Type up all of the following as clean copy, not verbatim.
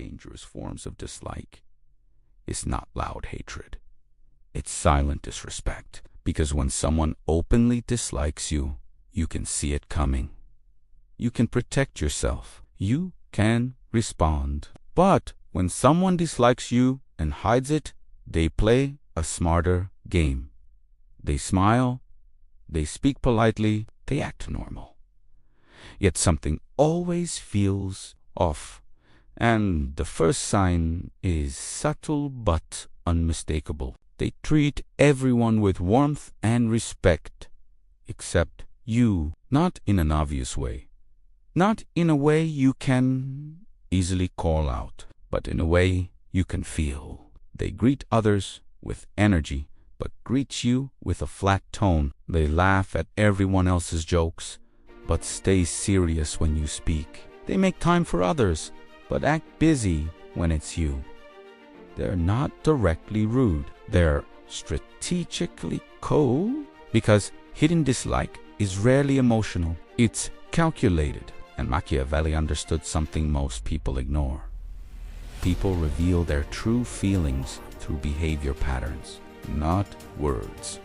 dangerous forms of dislike is not loud hatred. It's silent disrespect. Because when someone openly dislikes you, you can see it coming. You can protect yourself. You can respond. But when someone dislikes you and hides it, they play a smarter game. They smile, they speak politely, they act normal. Yet something always feels off, and the first sign is subtle but unmistakable. They treat everyone with warmth and respect, except you, not in an obvious way, not in a way you can easily call out, but in a way you can feel. They greet others with energy, but greet you with a flat tone. They laugh at everyone else's jokes, but stay serious when you speak. They make time for others, but act busy when it's you. They're not directly rude. They're strategically cold, because hidden dislike is rarely emotional. It's calculated. And Machiavelli understood something most people ignore. People reveal their true feelings through behavior patterns, not words.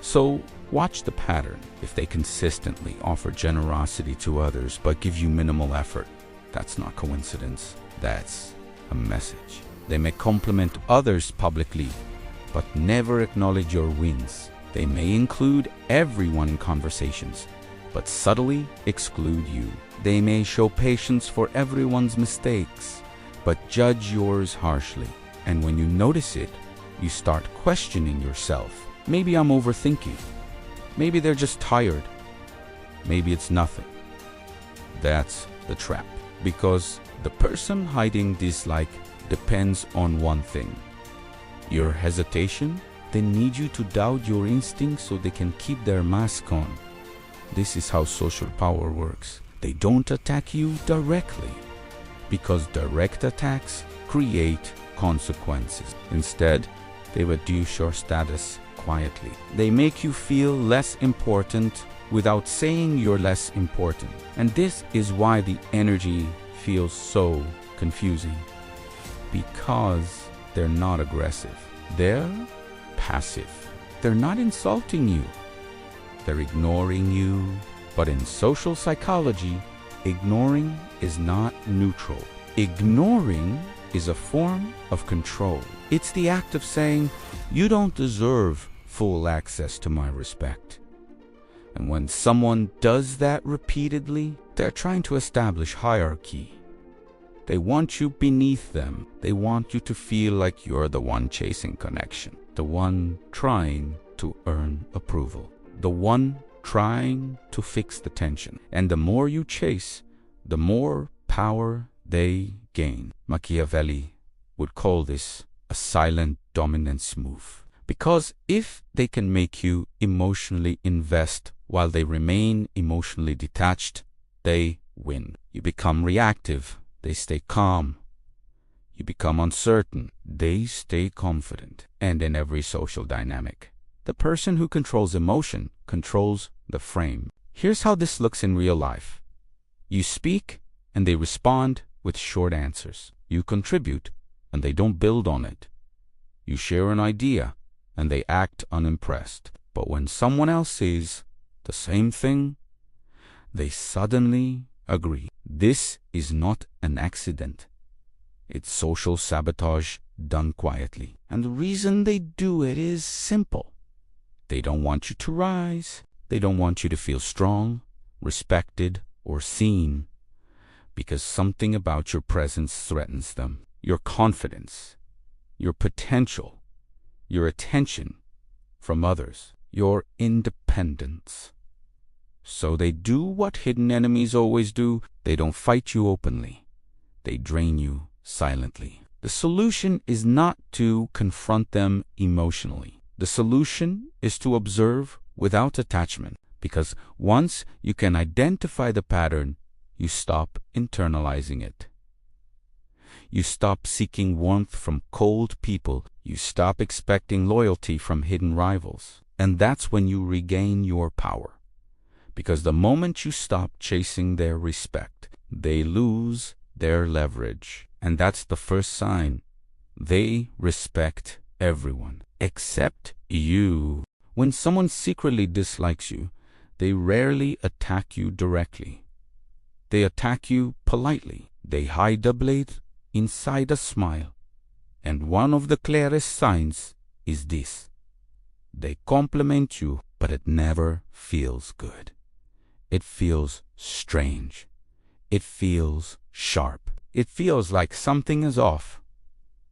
So watch the pattern. If they consistently offer generosity to others but give you minimal effort, that's not coincidence. That's a message. They may compliment others publicly, but never acknowledge your wins. They may include everyone in conversations, but subtly exclude you. They may show patience for everyone's mistakes, but judge yours harshly. And when you notice it, you start questioning yourself. Maybe I'm overthinking. Maybe they're just tired. Maybe it's nothing. That's the trap. Because the person hiding dislike depends on one thing: your hesitation. They need you to doubt your instincts so they can keep their mask on. This is how social power works. They don't attack you directly, because direct attacks create consequences. Instead, they reduce your status quietly. They make you feel less important without saying you're less important. And this is why the energy feels so confusing. Because they're not aggressive. They're passive. They're not insulting you. They're ignoring you. But in social psychology, ignoring is not neutral. Ignoring is a form of control. It's the act of saying, you don't deserve full access to my respect. And when someone does that repeatedly, they're trying to establish hierarchy. They want you beneath them. They want you to feel like you're the one chasing connection, the one trying to earn approval, the one trying to fix the tension. And the more you chase, the more power they gain. Machiavelli would call this a silent dominance move. Because if they can make you emotionally invest while they remain emotionally detached, they win. You become reactive. They stay calm. You become uncertain. They stay confident. And in every social dynamic, the person who controls emotion controls the frame. Here's how this looks in real life. You speak, and they respond with short answers. You contribute, and they don't build on it. You share an idea, and they act unimpressed. But when someone else says the same thing, they suddenly agree. This is not an accident. It's social sabotage done quietly. And the reason they do it is simple. They don't want you to rise. They don't want you to feel strong, respected, or seen. Because something about your presence threatens them. Your confidence, your potential, your attention from others, your independence. So they do what hidden enemies always do. They don't fight you openly. They drain you silently. The solution is not to confront them emotionally. The solution is to observe without attachment. Because once you can identify the pattern, you stop internalizing it. You stop seeking warmth from cold people. You stop expecting loyalty from hidden rivals. And that's when you regain your power. Because the moment you stop chasing their respect, they lose their leverage. And that's the first sign. They respect everyone except you. When someone secretly dislikes you, they rarely attack you directly. They attack you politely. They hide a blade inside a smile. And one of the clearest signs is this. They compliment you, but it never feels good. It feels strange. It feels sharp. It feels like something is off,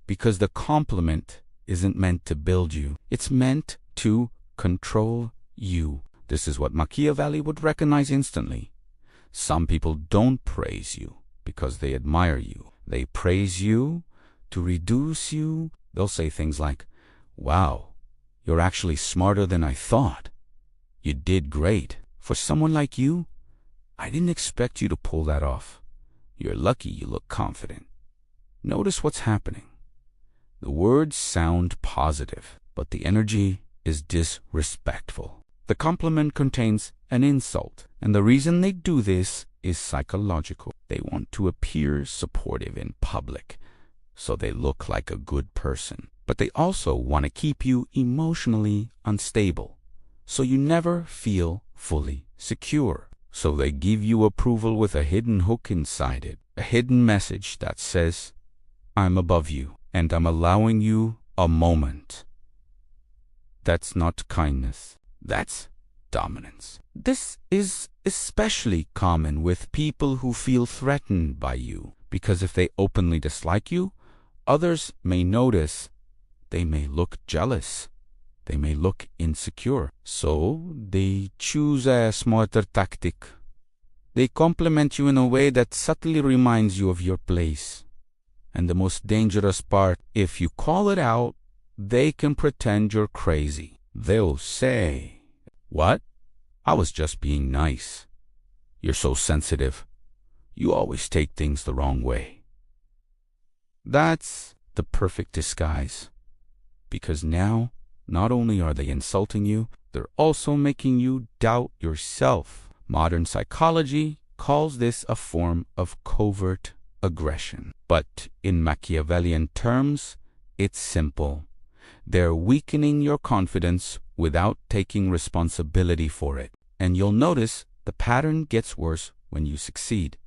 because the compliment isn't meant to build you. It's meant to control you. This is what Machiavelli would recognize instantly. Some people don't praise you because they admire you. They praise you to reduce you. They'll say things like, "Wow, you're actually smarter than I thought. You did great. For someone like you, I didn't expect you to pull that off. You're lucky you look confident." Notice what's happening. The words sound positive, but the energy is disrespectful. The compliment contains an insult, and the reason they do this is psychological. They want to appear supportive in public, so they look like a good person. But they also want to keep you emotionally unstable, so you never feel fully secure. So they give you approval with a hidden hook inside it, a hidden message that says, "I'm above you, and I'm allowing you a moment." That's not kindness. That's dominance. This is especially common with people who feel threatened by you, because if they openly dislike you, others may notice. They may look jealous. They may look insecure. So they choose a smarter tactic. They compliment you in a way that subtly reminds you of your place. And the most dangerous part, if you call it out, they can pretend you're crazy. They'll say, "What? I was just being nice. You're so sensitive. You always take things the wrong way." That's the perfect disguise. Because now, not only are they insulting you, they're also making you doubt yourself. Modern psychology calls this a form of covert aggression. But in Machiavellian terms, it's simple. They're weakening your confidence without taking responsibility for it. And you'll notice the pattern gets worse when you succeed.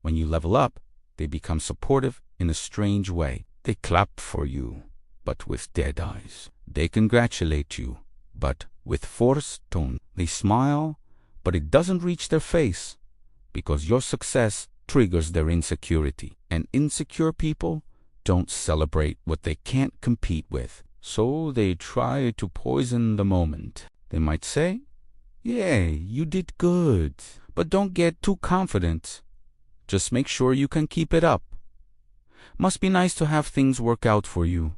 When you level up, they become supportive in a strange way. They clap for you, but with dead eyes. They congratulate you, but with forced tone. They smile, but it doesn't reach their face, because your success triggers their insecurity. And insecure people don't celebrate what they can't compete with. So they try to poison the moment. They might say, "Yeah, you did good, but don't get too confident. Just make sure you can keep it up. Must be nice to have things work out for you."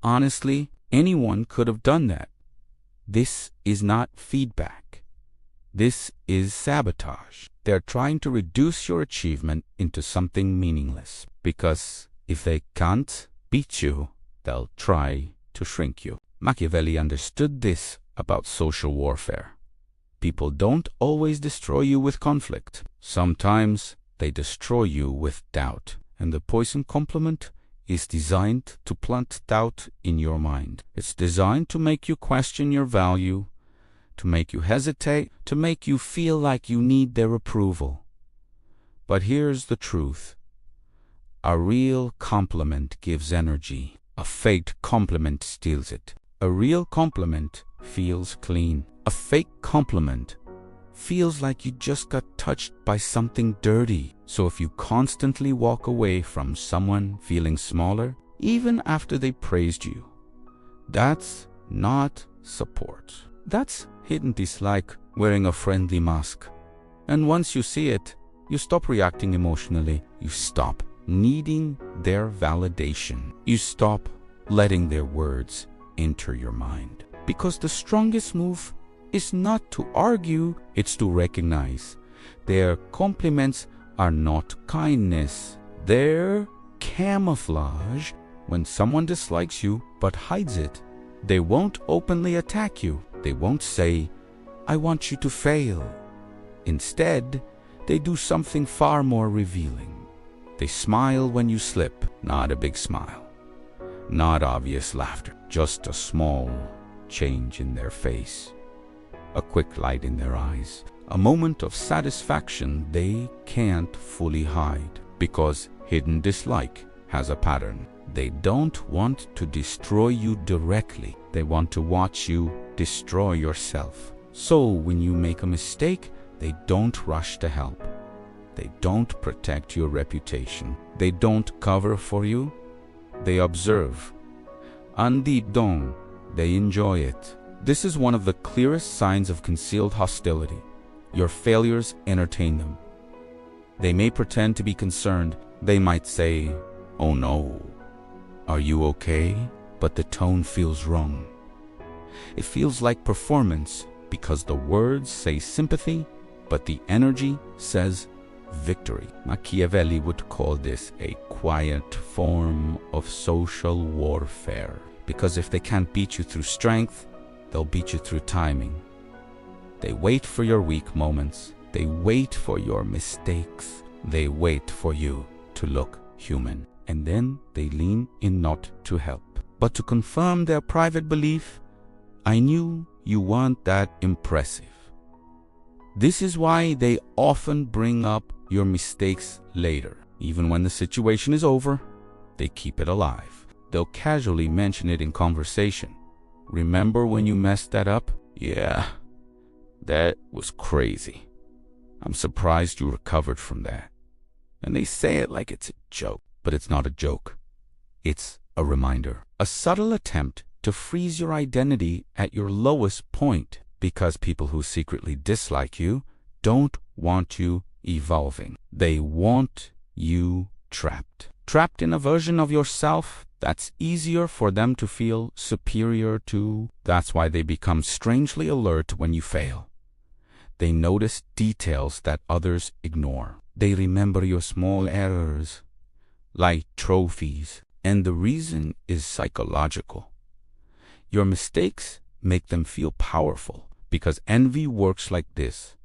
Honestly, anyone could have done that. This is not feedback. This is sabotage. They're trying to reduce your achievement into something meaningless. Because if they can't beat you, they'll try to shrink you. Machiavelli understood this about social warfare. People don't always destroy you with conflict. Sometimes they destroy you with doubt. And the poison compliment is designed to plant doubt in your mind. It's designed to make you question your value, to make you hesitate, to make you feel like you need their approval. But here's the truth. A real compliment gives energy. A faked compliment steals it. A real compliment feels clean. A fake compliment feels like you just got touched by something dirty. So if you constantly walk away from someone feeling smaller, even after they praised you, that's not support. That's hidden dislike wearing a friendly mask. And once you see it, you stop reacting emotionally. You stop needing their validation. You stop letting their words enter your mind. Because the strongest move is not to argue, it's to recognize their compliments are not kindness. They're camouflage. When someone dislikes you but hides it, they won't openly attack you. They won't say, "I want you to fail." Instead, they do something far more revealing. They smile when you slip, not a big smile, not obvious laughter, just a small change in their face, a quick light in their eyes, a moment of satisfaction they can't fully hide, because hidden dislike has a pattern. They don't want to destroy you directly. They want to watch you destroy yourself. So when you make a mistake, they don't rush to help. They don't protect your reputation. They don't cover for you. They observe. And deep down, they enjoy it. This is one of the clearest signs of concealed hostility. Your failures entertain them. They may pretend to be concerned. They might say, "Oh no, are you okay?" But the tone feels wrong. It feels like performance because the words say sympathy, but the energy says victory. Machiavelli would call this a quiet form of social warfare, because if they can't beat you through strength, they'll beat you through timing. They wait for your weak moments. They wait for your mistakes. They wait for you to look human. And then they lean in not to help, but to confirm their private belief. I knew you weren't that impressive. This is why they often bring up your mistakes later. Even when the situation is over, they keep it alive. They'll casually mention it in conversation. "Remember when you messed that up? Yeah, that was crazy. I'm surprised you recovered from that." And they say it like it's a joke, but it's not a joke. It's a reminder, a subtle attempt to freeze your identity at your lowest point, because people who secretly dislike you don't want you evolving. They want you trapped. Trapped in a version of yourself that's easier for them to feel superior to. That's why they become strangely alert when you fail. They notice details that others ignore. They remember your small errors like trophies. And the reason is psychological. Your mistakes make them feel powerful, because envy works like this.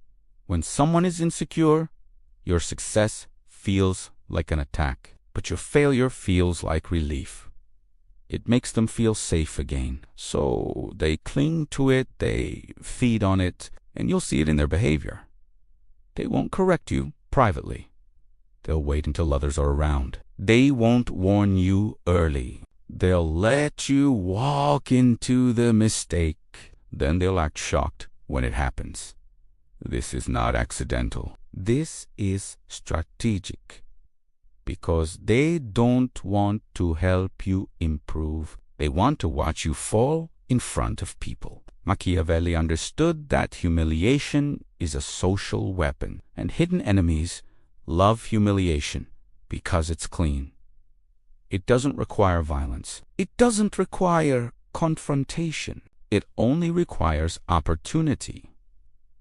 When someone is insecure, your success feels like an attack, but your failure feels like relief. It makes them feel safe again. So they cling to it, they feed on it, and you'll see it in their behavior. They won't correct you privately. They'll wait until others are around. They won't warn you early. They'll let you walk into the mistake. Then they'll act shocked when it happens. This is not accidental. This is strategic, because they don't want to help you improve. They want to watch you fall in front of people. Machiavelli understood that humiliation is a social weapon, and hidden enemies love humiliation because it's clean. It doesn't require violence. It doesn't require confrontation. It only requires opportunity.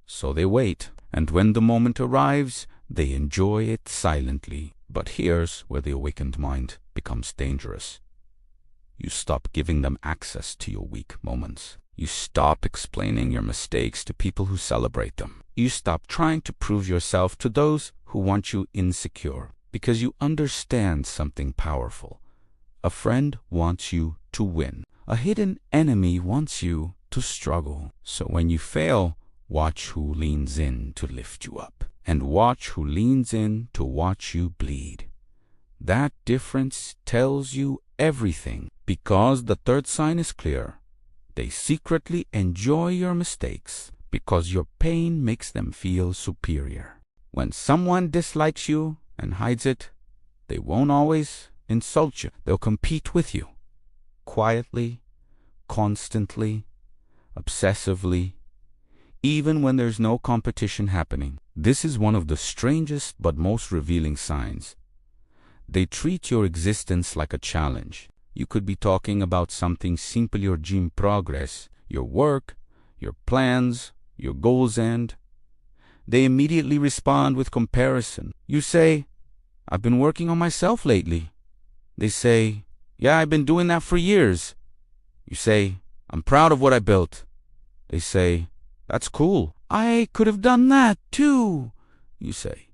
So they wait, and when the moment arrives, they enjoy it silently. But here's where the awakened mind becomes dangerous. You stop giving them access to your weak moments. You stop explaining your mistakes to people who celebrate them. You stop trying to prove yourself to those who want you insecure, because you understand something powerful. A friend wants you to win. A hidden enemy wants you to struggle. So when you fail, watch who leans in to lift you up, and watch who leans in to watch you bleed. That difference tells you everything, because the third sign is clear. They secretly enjoy your mistakes because your pain makes them feel superior. When someone dislikes you and hides it, they won't always insult you. They'll compete with you. Quietly, constantly, obsessively, even when there's no competition happening. This is one of the strangest but most revealing signs. They treat your existence like a challenge. You could be talking about something simple, your gym progress, your work, your plans, your goals end. They immediately respond with comparison. You say, "I've been working on myself lately." They say, "Yeah, I've been doing that for years." You say, "I'm proud of what I built." They say, "That's cool. I could have done that too." You say,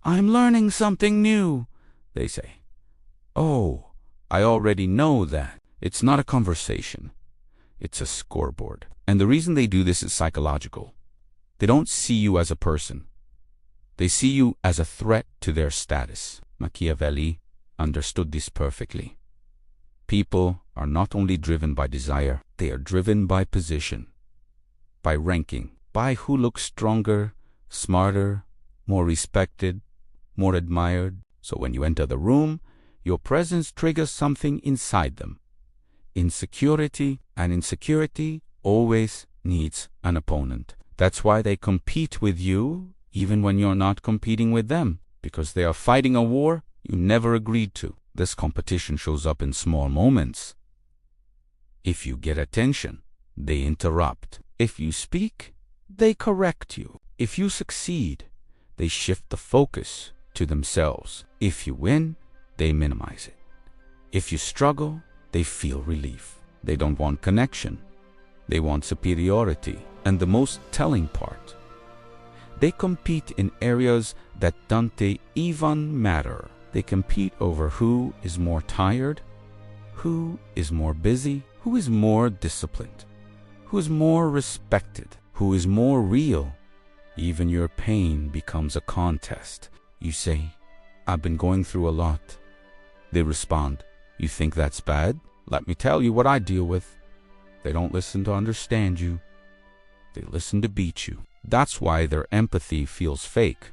"I'm learning something new." They say, "Oh, I already know that." It's not a conversation. It's a scoreboard. And the reason they do this is psychological. They don't see you as a person. They see you as a threat to their status. Machiavelli understood this perfectly. People are not only driven by desire, they are driven by position, by ranking, by who looks stronger, smarter, more respected, more admired. So when you enter the room, your presence triggers something inside them. Insecurity, and insecurity always needs an opponent. That's why they compete with you even when you're not competing with them, because they are fighting a war you never agreed to. This competition shows up in small moments. If you get attention, they interrupt. If you speak, they correct you. If you succeed, they shift the focus to themselves. If you win, they minimize it. If you struggle, they feel relief. They don't want connection. They want superiority. And the most telling part, they compete in areas that don't even matter. They compete over who is more tired, who is more busy, who is more disciplined, who is more respected, who is more real. Even your pain becomes a contest. You say, "I've been going through a lot." They respond, "You think that's bad? Let me tell you what I deal with." They don't listen to understand you. They listen to beat you. That's why their empathy feels fake.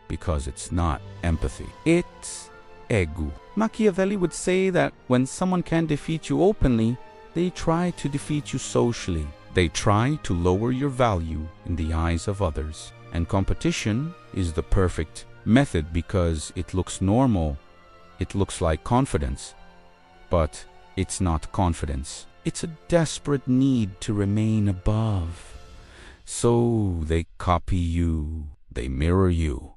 Because it's not empathy. It's ego. Machiavelli would say that when someone can defeat you openly, they try to defeat you socially. They try to lower your value in the eyes of others. And competition is the perfect method because it looks normal. It looks like confidence. But it's not confidence. It's a desperate need to remain above. So they copy you. They mirror you.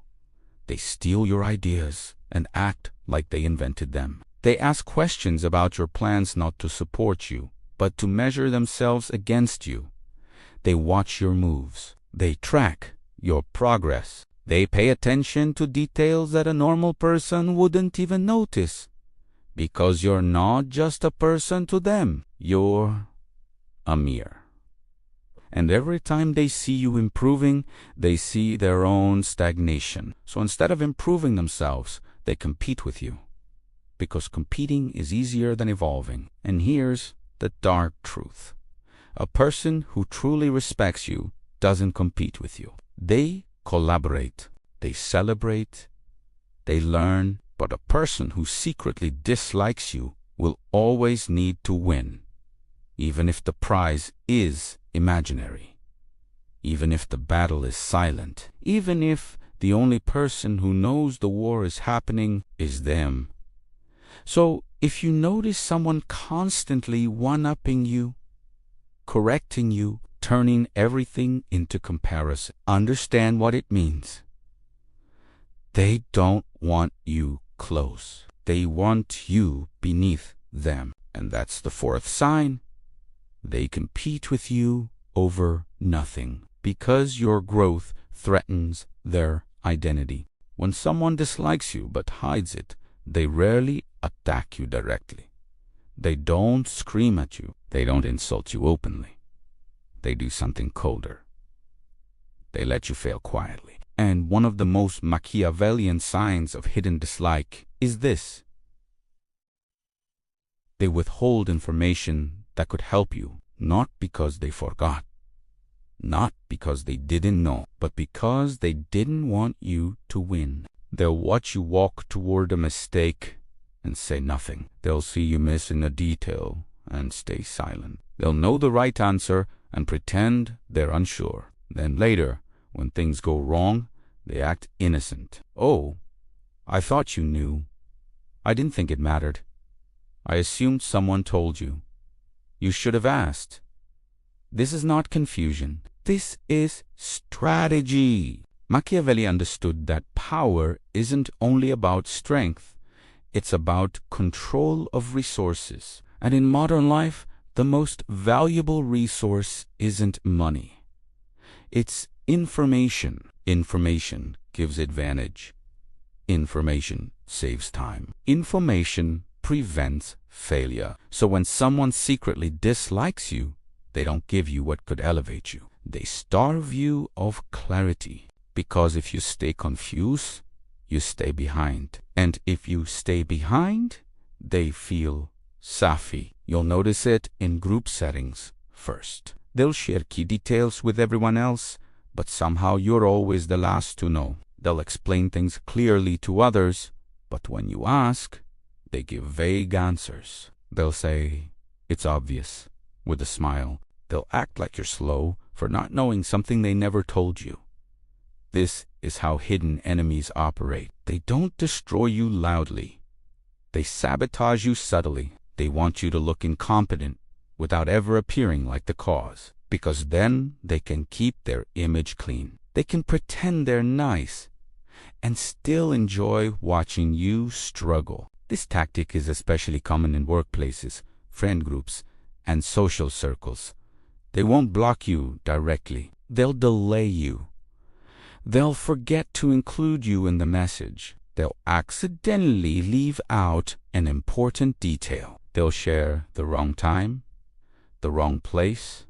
They steal your ideas and act like they invented them. They ask questions about your plans not to support you, but to measure themselves against you. They watch your moves. They track your progress. They pay attention to details that a normal person wouldn't even notice. Because you're not just a person to them. You're a mirror. And every time they see you improving, they see their own stagnation. So instead of improving themselves, they compete with you. Because competing is easier than evolving. And here's the dark truth. A person who truly respects you doesn't compete with you. They collaborate. They celebrate. They learn. But a person who secretly dislikes you will always need to win. Even if the prize is imaginary, even if the battle is silent, even if the only person who knows the war is happening is them. So if you notice someone constantly one-upping you, correcting you, turning everything into comparison, understand what it means. They don't want you close. They want you beneath them. And that's the fourth sign. They compete with you over nothing because your growth threatens their identity. When someone dislikes you but hides it, they rarely attack you directly. They don't scream at you. They don't insult you openly. They do something colder. They let you fail quietly. And one of the most Machiavellian signs of hidden dislike is this. They withhold information that could help you, not because they forgot, not because they didn't know, but because they didn't want you to win. They'll watch you walk toward a mistake and say nothing. They'll see you missing a detail and stay silent. They'll know the right answer and pretend they're unsure. Then later, when things go wrong, they act innocent. "Oh, I thought you knew. I didn't think it mattered. I assumed someone told you. You should have asked." This is not confusion. This is strategy. Machiavelli understood that power isn't only about strength. It's about control of resources. And in modern life, the most valuable resource isn't money. It's information. Information gives advantage. Information saves time. Information prevents failure. So when someone secretly dislikes you, they don't give you what could elevate you. They starve you of clarity. Because if you stay confused, you stay behind. And if you stay behind, they feel safi. You'll notice it in group settings first. They'll share key details with everyone else, but somehow you're always the last to know. They'll explain things clearly to others, but when you ask, they give vague answers. They'll say, "It's obvious," with a smile. They'll act like you're slow for not knowing something they never told you. This is how hidden enemies operate. They don't destroy you loudly. They sabotage you subtly. They want you to look incompetent without ever appearing like the cause, because then they can keep their image clean. They can pretend they're nice and still enjoy watching you struggle. This tactic is especially common in workplaces, friend groups, and social circles. They won't block you directly. They'll delay you. They'll forget to include you in the message. They'll accidentally leave out an important detail. They'll share the wrong time, the wrong place,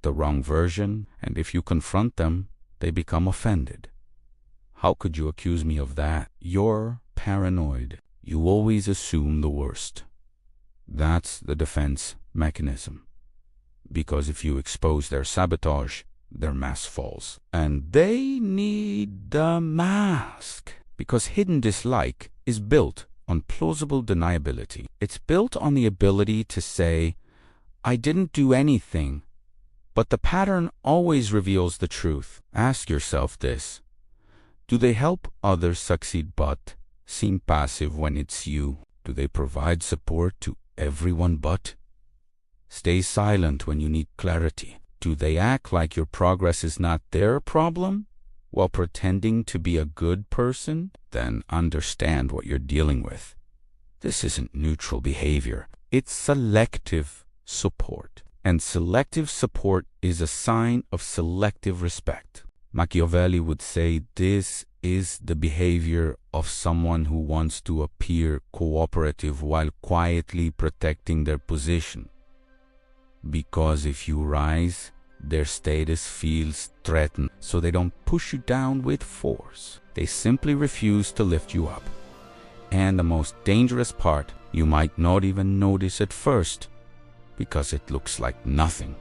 the wrong version, and if you confront them, they become offended. How could you accuse me of that? You're paranoid. You always assume the worst. That's the defense mechanism. Because if you expose their sabotage, their mask falls. And they need the mask. Because hidden dislike is built on plausible deniability. It's built on the ability to say, "I didn't do anything," but the pattern always reveals the truth. Ask yourself this: do they help others succeed but seem passive when it's you? Do they provide support to everyone but stay silent when you need clarity? Do they act like your progress is not their problem while pretending to be a good person? Then understand what you're dealing with. This isn't neutral behavior. It's selective support. And selective support is a sign of selective respect. Machiavelli would say this is the behavior of someone who wants to appear cooperative while quietly protecting their position. Because if you rise, their status feels threatened, so they don't push you down with force. They simply refuse to lift you up. And the most dangerous part, you might not even notice at first, because it looks like nothing.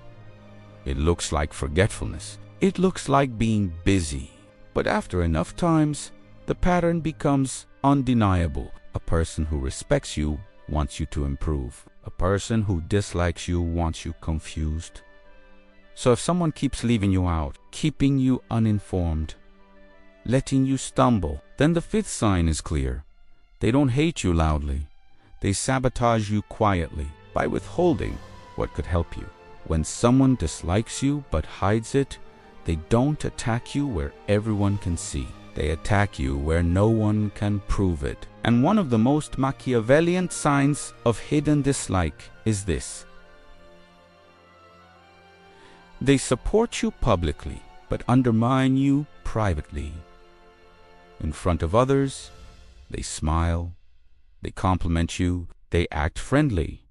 It looks like forgetfulness. It looks like being busy. But after enough times, the pattern becomes undeniable. A person who respects you wants you to improve. A person who dislikes you wants you confused. So if someone keeps leaving you out, keeping you uninformed, letting you stumble, then the fifth sign is clear. They don't hate you loudly. They sabotage you quietly by withholding what could help you. When someone dislikes you but hides it, they don't attack you where everyone can see. They attack you where no one can prove it. And one of the most Machiavellian signs of hidden dislike is this: they support you publicly, but undermine you privately. In front of others, they smile, they compliment you, they act friendly.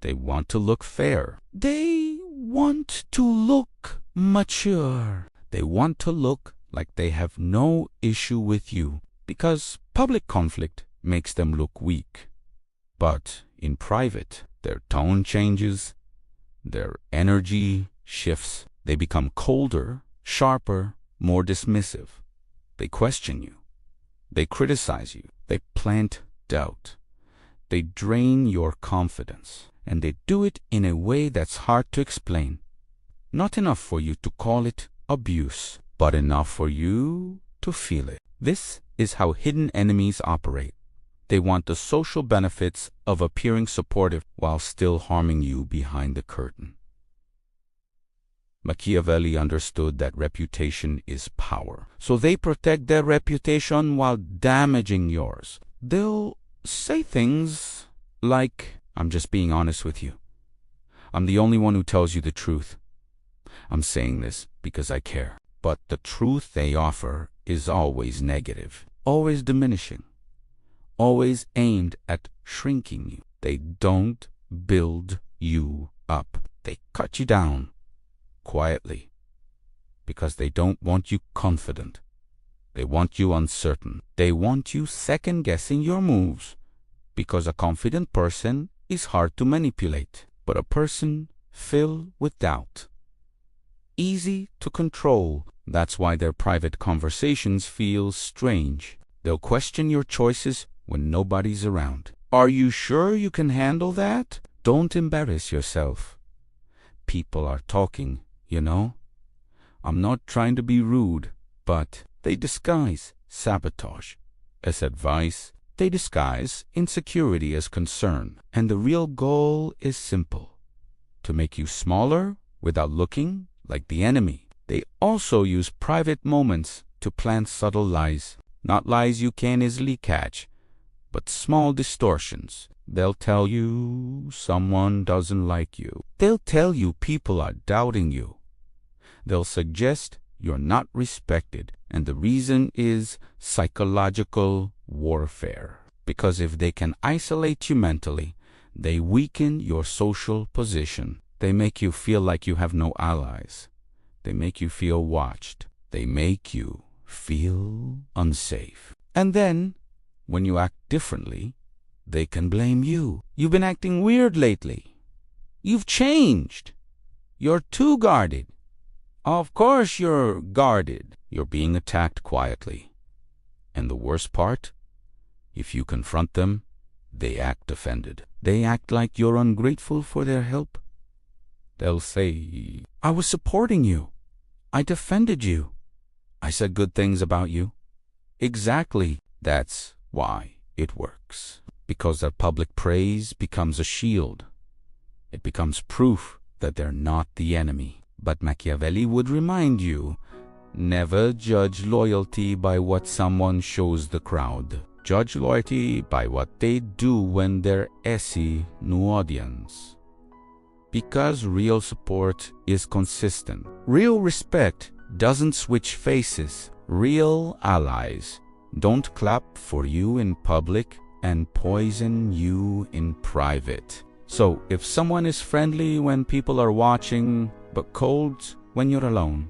They want to look fair. They want to look mature. They want to look like they have no issue with you, because public conflict makes them look weak. But in private, their tone changes, their energy shifts. They become colder, sharper, more dismissive. They question you. They criticize you. They plant doubt. They drain your confidence. And they do it in a way that's hard to explain. Not enough for you to call it abuse, but enough for you to feel it. This is how hidden enemies operate. They want the social benefits of appearing supportive while still harming you behind the curtain. Machiavelli understood that reputation is power, so they protect their reputation while damaging yours. They'll say things like, "I'm just being honest with you. I'm the only one who tells you the truth. I'm saying this because I care." But the truth they offer is always negative. always diminishing, always aimed at shrinking you. They don't build you up. They cut you down quietly because they don't want you confident. They want you uncertain. They want you second-guessing your moves because a confident person is hard to manipulate, but a person filled with doubt, easy to control. That's why their private conversations feel strange. They'll question your choices when nobody's around. Are you sure you can handle that? Don't embarrass yourself. People are talking, you know. I'm not trying to be rude, but they disguise sabotage as advice. They disguise insecurity as concern. And the real goal is simple: to make you smaller without looking like the enemy. They also use private moments to plant subtle lies. Not lies you can easily catch, but small distortions. They'll tell you someone doesn't like you. They'll tell you people are doubting you. They'll suggest you're not respected. And the reason is psychological warfare. Because if they can isolate you mentally, they weaken your social position. They make you feel like you have no allies. They make you feel watched. They make you feel unsafe. And then, when you act differently, they can blame you. You've been acting weird lately. You've changed. You're too guarded. Of course you're guarded. You're being attacked quietly. And the worst part? If you confront them, they act offended. They act like you're ungrateful for their help. They'll say, I was supporting you. I defended you. I said good things about you. Exactly. That's why it works. Because their public praise becomes a shield. It becomes proof that they're not the enemy. But Machiavelli would remind you, never judge loyalty by what someone shows the crowd. Judge loyalty by what they do when they're esse no audience. Because real support is consistent. Real respect doesn't switch faces. Real allies don't clap for you in public and poison you in private. So if someone is friendly when people are watching but cold when you're alone,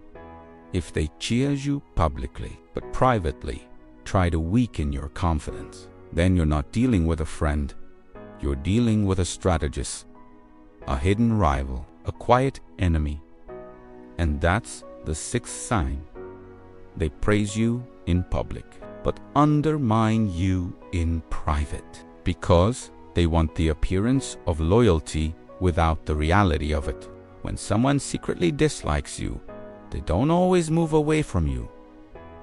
if they cheer you publicly but privately try to weaken your confidence, then you're not dealing with a friend. You're dealing with a strategist, a hidden rival, a quiet enemy. And that's the sixth sign. They praise you in public, but undermine you in private, because they want the appearance of loyalty without the reality of it. When someone secretly dislikes you, they don't always move away from you.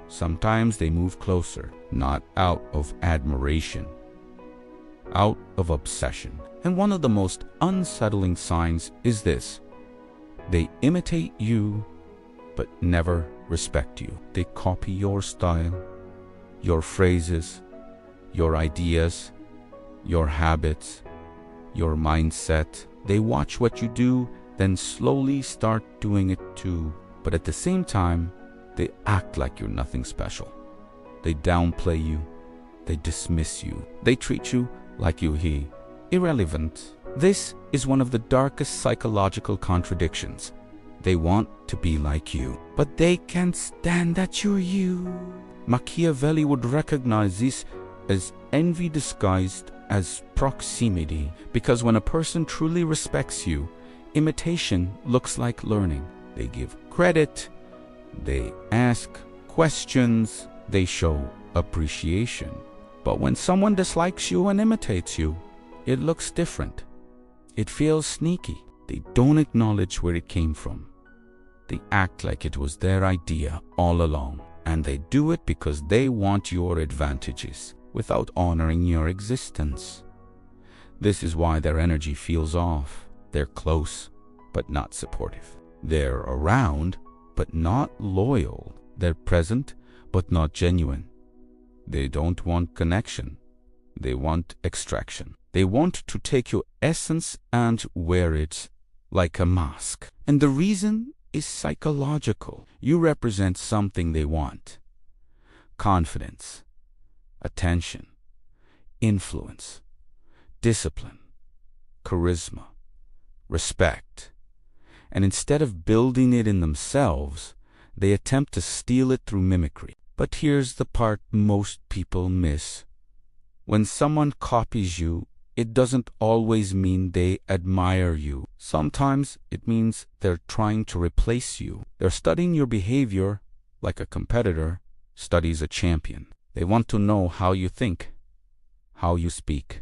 Sometimes they move closer, not out of admiration, out of obsession. And one of the most unsettling signs is this: they imitate you, but never respect you. They copy your style, your phrases, your ideas, your habits, your mindset. They watch what you do, then slowly start doing it too. But at the same time, they act like you're nothing special. They downplay you. They dismiss you. They treat you like you're irrelevant. This is one of the darkest psychological contradictions. They want to be like you, but they can't stand that you're you. Machiavelli would recognize this as envy disguised as proximity, because when a person truly respects you, imitation looks like learning. They give credit, they ask questions, they show appreciation. But when someone dislikes you and imitates you, it looks different. It feels sneaky. They don't acknowledge where it came from. They act like it was their idea all along. And they do it because they want your advantages without honoring your existence. This is why their energy feels off. They're close, but not supportive. They're around, but not loyal. They're present, but not genuine. They don't want connection. They want extraction. They want to take your essence and wear it like a mask. And the reason is psychological. You represent something they want: confidence, attention, influence, discipline, charisma, respect. And instead of building it in themselves, they attempt to steal it through mimicry. But here's the part most people miss. When someone copies you, it doesn't always mean they admire you. Sometimes it means they're trying to replace you. They're studying your behavior like a competitor studies a champion. They want to know how you think, how you speak,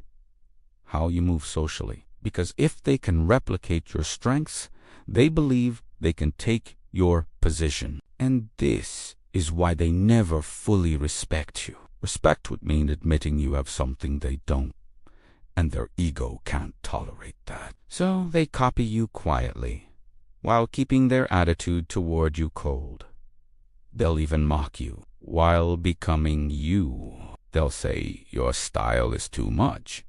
how you move socially. Because if they can replicate your strengths, they believe they can take your position. And this is why they never fully respect you. Respect would mean admitting you have something they don't, and their ego can't tolerate that. So they copy you quietly, while keeping their attitude toward you cold. They'll even mock you while becoming you. They'll say your style is too much,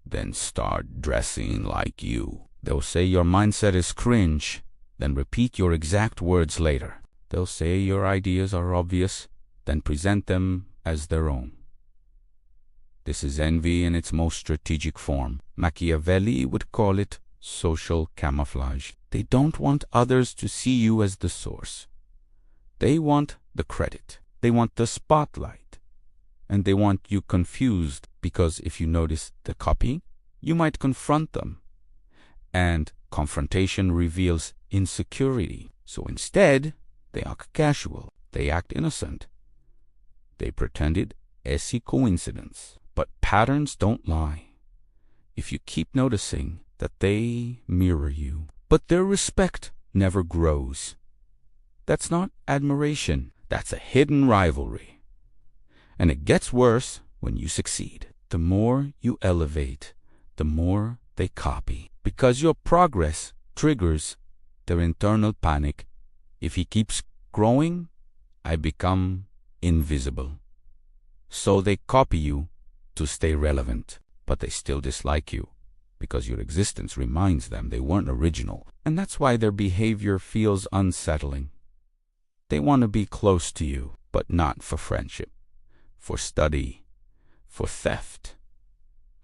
then start dressing like you. They'll say your mindset is cringe, then repeat your exact words later. They'll say your ideas are obvious, then present them as their own. This is envy in its most strategic form. Machiavelli would call it social camouflage. They don't want others to see you as the source. They want the credit. They want the spotlight. And they want you confused, because if you notice the copy, you might confront them. And confrontation reveals insecurity. So instead, they act casual. They act innocent. They pretended as a coincidence. But patterns don't lie. If you keep noticing that they mirror you, but their respect never grows. That's not admiration. That's a hidden rivalry. And it gets worse when you succeed. The more you elevate, the more they copy. Because your progress triggers their internal panic. If he keeps growing, I become invisible. So they copy you to stay relevant, but they still dislike you because your existence reminds them they weren't original. And that's why their behavior feels unsettling. They want to be close to you, but not for friendship, for study, for theft,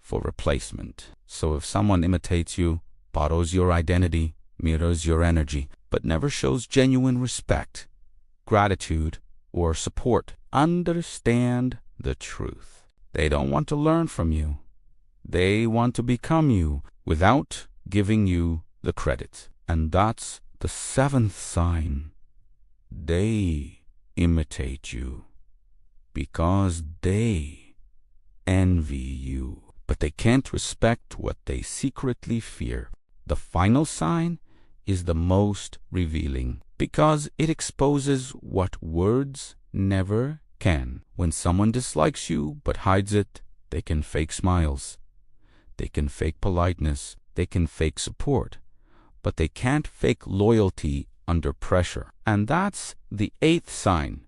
for replacement. So if someone imitates you, borrows your identity, mirrors your energy, but never shows genuine respect, gratitude, or support, understand the truth. They don't want to learn from you. They want to become you without giving you the credit. And that's the seventh sign. They imitate you because they envy you, but they can't respect what they secretly fear. The final sign is the most revealing because it exposes what words never can. When someone dislikes you but hides it, they can fake smiles. They can fake politeness. They can fake support. But they can't fake loyalty under pressure. And that's the eighth sign.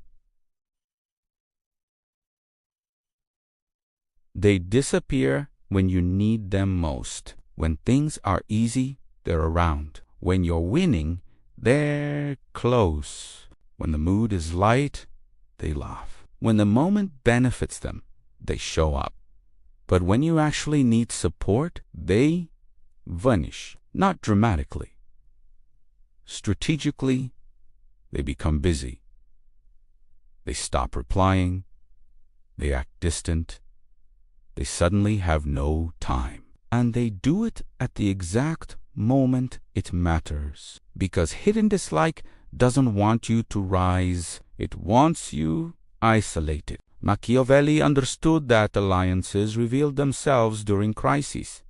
They disappear when you need them most. When things are easy, they're around. When you're winning, they're close. When the mood is light, they laugh. When the moment benefits them, they show up. But when you actually need support, they vanish. Not dramatically. Strategically, they become busy. They stop replying. They act distant. They suddenly have no time. And they do it at the exact moment it matters. Because hidden dislike doesn't want you to rise. It wants you isolated. Machiavelli understood that alliances revealed themselves during crises.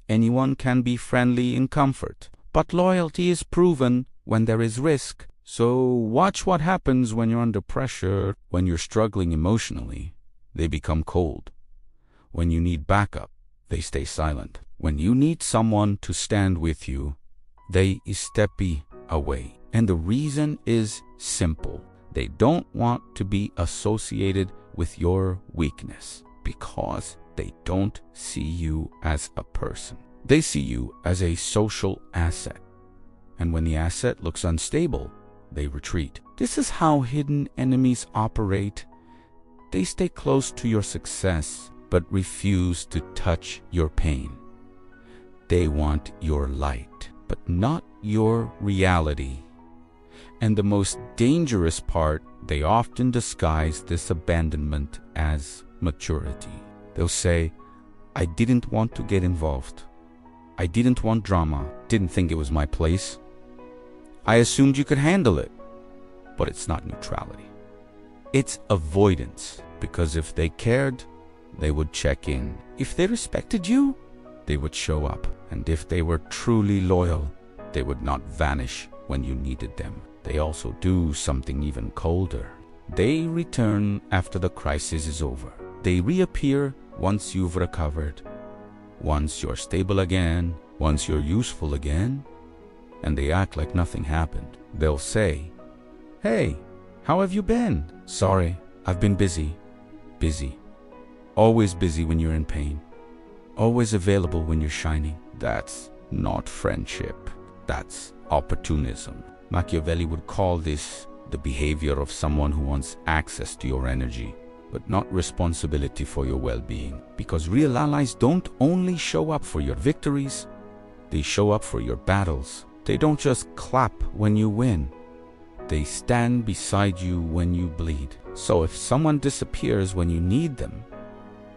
Anyone can be friendly in comfort, but loyalty is proven when there is risk. So watch what happens when you're under pressure. When you're struggling emotionally, they become cold. When you need backup, they stay silent. When you need someone to stand with you, they step away. And the reason is simple. They don't want to be associated with your weakness because they don't see you as a person. They see you as a social asset. And when the asset looks unstable, they retreat. This is how hidden enemies operate. They stay close to your success, but refuse to touch your pain. They want your light, but not your reality. And the most dangerous part, they often disguise this abandonment as maturity. They'll say, I didn't want to get involved. I didn't want drama. Didn't think it was my place. I assumed you could handle it. But it's not neutrality. It's avoidance, because if they cared, they would check in. If they respected you, they would show up. And if they were truly loyal, they would not vanish when you needed them. They also do something even colder. They return after the crisis is over. They reappear once you've recovered, once you're stable again, once you're useful again, and they act like nothing happened. They'll say, hey, how have you been? Sorry, I've been busy. Busy. Always busy when you're in pain. Always available when you're shining. That's not friendship. That's opportunism. Machiavelli would call this the behavior of someone who wants access to your energy, but not responsibility for your well-being. Because real allies don't only show up for your victories, they show up for your battles. They don't just clap when you win. They stand beside you when you bleed. So if someone disappears when you need them,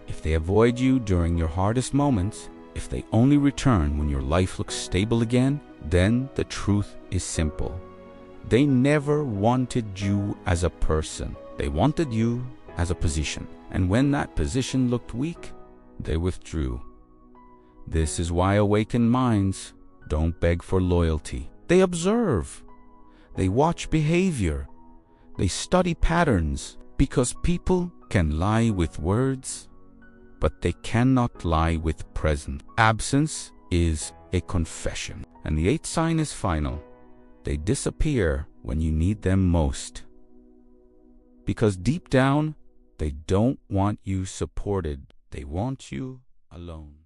if they avoid you during your hardest moments, if they only return when your life looks stable again, then the truth is simple. They never wanted you as a person. They wanted you as a position. And when that position looked weak, they withdrew. This is why awakened minds don't beg for loyalty. They observe. They watch behavior. They study patterns, because people can lie with words, but they cannot lie with presence. Absence is a confession. And the eighth sign is final. They disappear when you need them most. Because deep down, they don't want you supported. They want you alone.